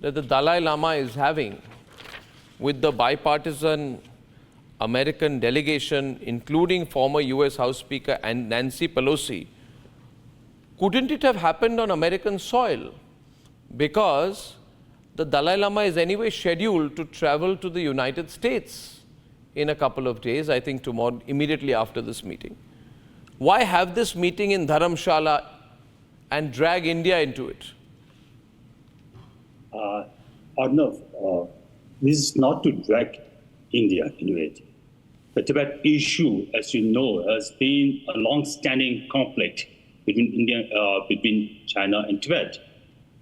that the Dalai Lama is having with the bipartisan American delegation, including former US House Speaker and Nancy Pelosi, couldn't it have happened on American soil? Because the Dalai Lama is anyway scheduled to travel to the United States in a couple of days, I think tomorrow, immediately after this meeting. Why have this meeting in Dharamshala and drag India into it? Arnab, this is not to drag India into it. The Tibet issue, as you know, has been a long-standing conflict between India, between China and Tibet.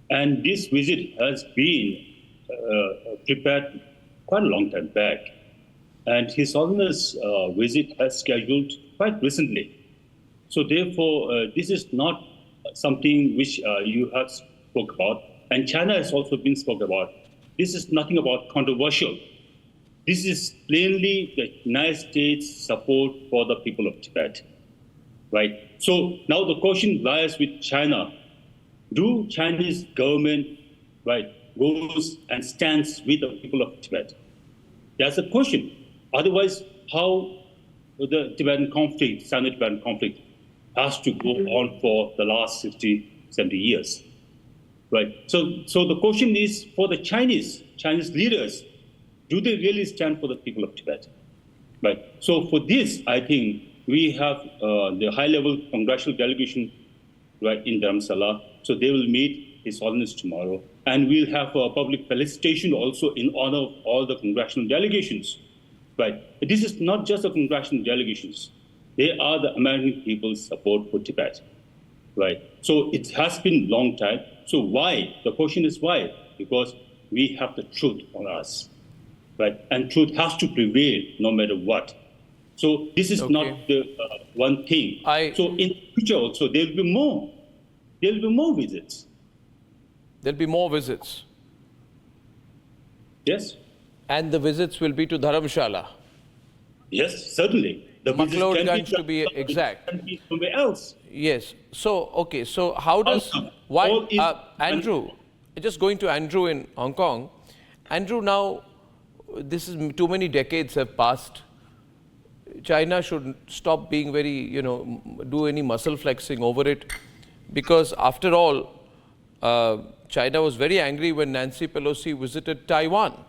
And this visit has been prepared quite a long time back. And His Holiness' visit has scheduled quite recently. So therefore, this is not something which you have spoke about. And China has also been spoke about. This is nothing about controversial. This is plainly the United States' support for the people of Tibet, right? So now the question lies with China. Do Chinese government, right, goes and stands with the people of Tibet? That's the question. Otherwise, how the Tibetan conflict, Sino-Tibetan conflict, has to go on for the last 60, 70 years, right? So the question is for the Chinese leaders, do they really stand for the people of Tibet, right? So for this, I think we have the high-level congressional delegation, right, in Dharamsala. So they will meet His Holiness tomorrow, and we'll have a public felicitation also in honor of all the congressional delegations, right? This is not just the congressional delegations. They are the American people's support for Tibet, right? So it has been a long time. So why? The question is why? Because we have the truth on us, right? And truth has to prevail no matter what. So this is not the one thing. So in the future also, there will be more. There will be more visits. There'll be more visits. Yes. And the visits will be to Dharamshala. Yes, certainly. The McCaulis to be exact. Can be somewhere else. Yes. So, okay. So how does, why, Andrew, just going to Andrew in Hong Kong. Andrew, now, this is too many decades have passed. China should stop being very, do any muscle flexing over it. Because after all, China was very angry when Nancy Pelosi visited Taiwan.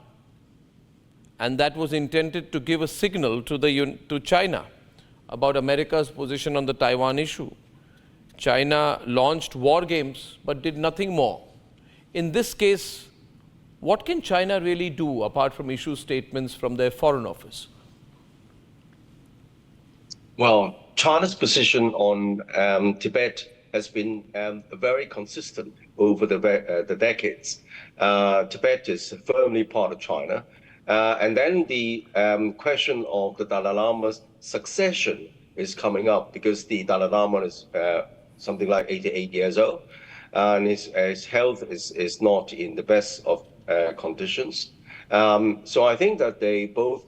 And that was intended to give a signal to China about America's position on the Taiwan issue. China launched war games, but did nothing more. In this case, what can China really do apart from issue statements from their foreign office? Well, China's position on Tibet has been very consistent over the decades. Tibet is firmly part of China. And then the question of the Dalai Lama's succession is coming up because the Dalai Lama is something like 88 years old, and his health is not in the best of conditions. So I think that they both,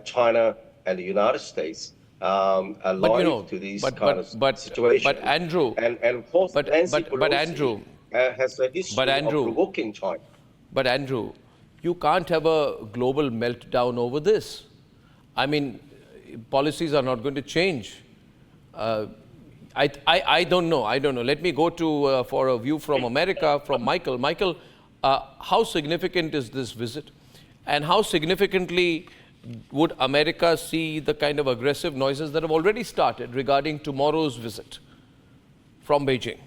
China and the United States, are loyal to these kind of situations. But Andrew, and of course, Nancy Pelosi has a history of provoking China. But Andrew, you can't have a global meltdown over this. I mean, policies are not going to change. I don't know. Let me go to for a view from America, from Michael. Michael, how significant is this visit? And how significantly would America see the kind of aggressive noises that have already started regarding tomorrow's visit from Beijing?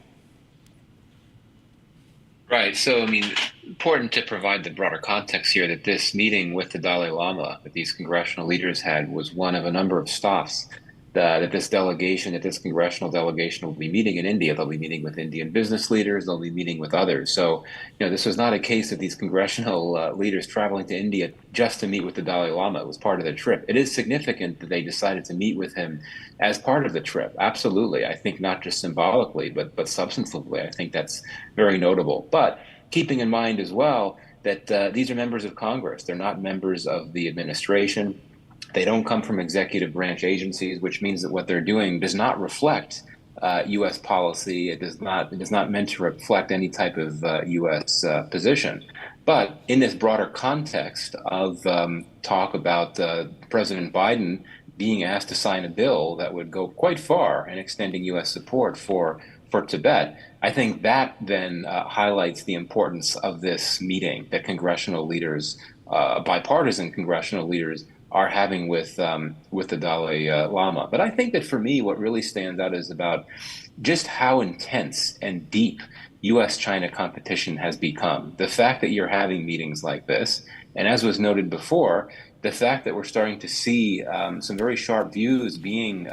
Right. So, I mean, important to provide the broader context here that this meeting with the Dalai Lama that these congressional leaders had was one of a number of stops that this congressional delegation will be meeting in India. They'll be meeting with Indian business leaders. They'll be meeting with others. So, this was not a case of these congressional leaders traveling to India just to meet with the Dalai Lama. It was part of the trip. It is significant that they decided to meet with him as part of the trip. Absolutely. I think not just symbolically, but substantively. I think that's very notable. But keeping in mind as well that these are members of Congress. They're not members of the administration. They don't come from executive branch agencies, which means that what they're doing does not reflect U.S. policy. It is not meant to reflect any type of U.S. Position. But in this broader context of talk about President Biden being asked to sign a bill that would go quite far in extending U.S. support for Tibet, I think that then highlights the importance of this meeting that congressional leaders, bipartisan congressional leaders, are having with the Dalai Lama. But I think that for me, what really stands out is about just how intense and deep U.S.-China competition has become. The fact that you're having meetings like this, and as was noted before, the fact that we're starting to see some very sharp views being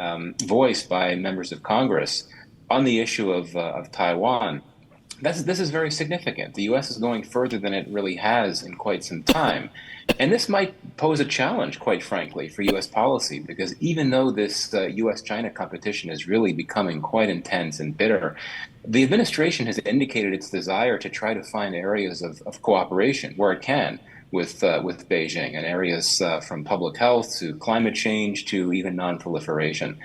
voiced by members of Congress on the issue of Taiwan. This is very significant. The U.S. is going further than it really has in quite some time. And this might pose a challenge, quite frankly, for U.S. policy, because even though this U.S.-China competition is really becoming quite intense and bitter, the administration has indicated its desire to try to find areas of cooperation where it can with Beijing, and areas from public health to climate change to even non-proliferation.